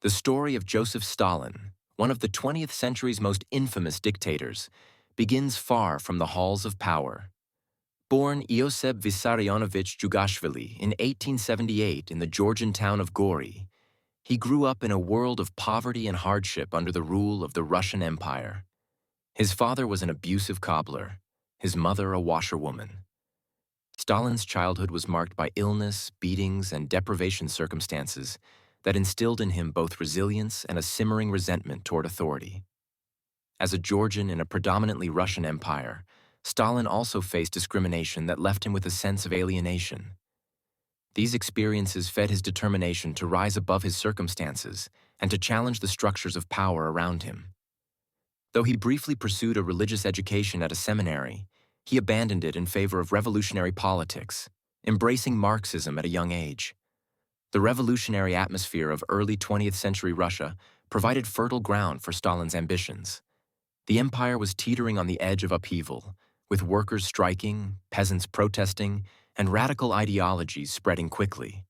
The story of Joseph Stalin, one of the 20th century's most infamous dictators, begins far from the halls of power. Born Joseph Vissarionovich Jugashvili in 1878 in the Georgian town of Gori, he grew up in a world of poverty and hardship under the rule of the Russian Empire. His father was an abusive cobbler, his mother a washerwoman. Stalin's childhood was marked by illness, beatings, and deprivation circumstances that instilled in him both resilience and a simmering resentment toward authority. As a Georgian in a predominantly Russian empire, Stalin also faced discrimination that left him with a sense of alienation. These experiences fed his determination to rise above his circumstances and to challenge the structures of power around him. Though he briefly pursued a religious education at a seminary, he abandoned it in favor of revolutionary politics, embracing Marxism at a young age. The revolutionary atmosphere of early 20th century Russia provided fertile ground for Stalin's ambitions. The empire was teetering on the edge of upheaval, with workers striking, peasants protesting, and radical ideologies spreading quickly.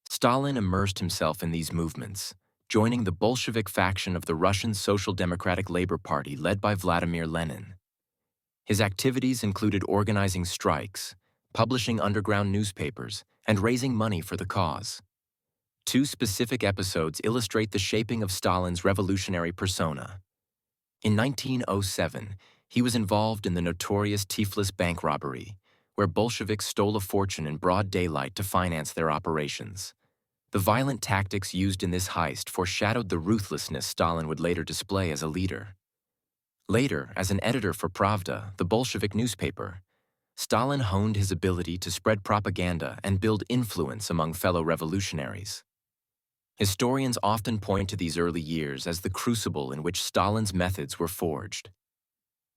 Stalin immersed himself in these movements, joining the Bolshevik faction of the Russian Social Democratic Labor Party led by Vladimir Lenin. His activities included organizing strikes, publishing underground newspapers, and raising money for the cause. Two specific episodes illustrate the shaping of Stalin's revolutionary persona. In 1907, he was involved in the notorious Tiflis bank robbery, where Bolsheviks stole a fortune in broad daylight to finance their operations. The violent tactics used in this heist foreshadowed the ruthlessness Stalin would later display as a leader. Later, as an editor for Pravda, the Bolshevik newspaper, Stalin honed his ability to spread propaganda and build influence among fellow revolutionaries. Historians often point to these early years as the crucible in which Stalin's methods were forged.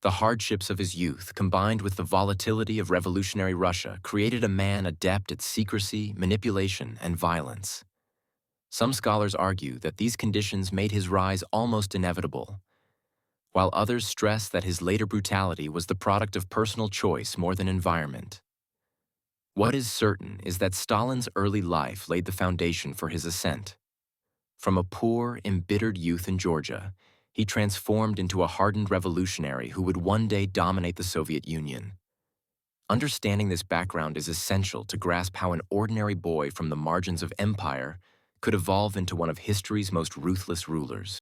The hardships of his youth, combined with the volatility of revolutionary Russia, created a man adept at secrecy, manipulation, and violence. Some scholars argue that these conditions made his rise almost inevitable, while others stress that his later brutality was the product of personal choice more than environment. What is certain is that Stalin's early life laid the foundation for his ascent. From a poor, embittered youth in Georgia, he transformed into a hardened revolutionary who would one day dominate the Soviet Union. Understanding this background is essential to grasp how an ordinary boy from the margins of empire could evolve into one of history's most ruthless rulers.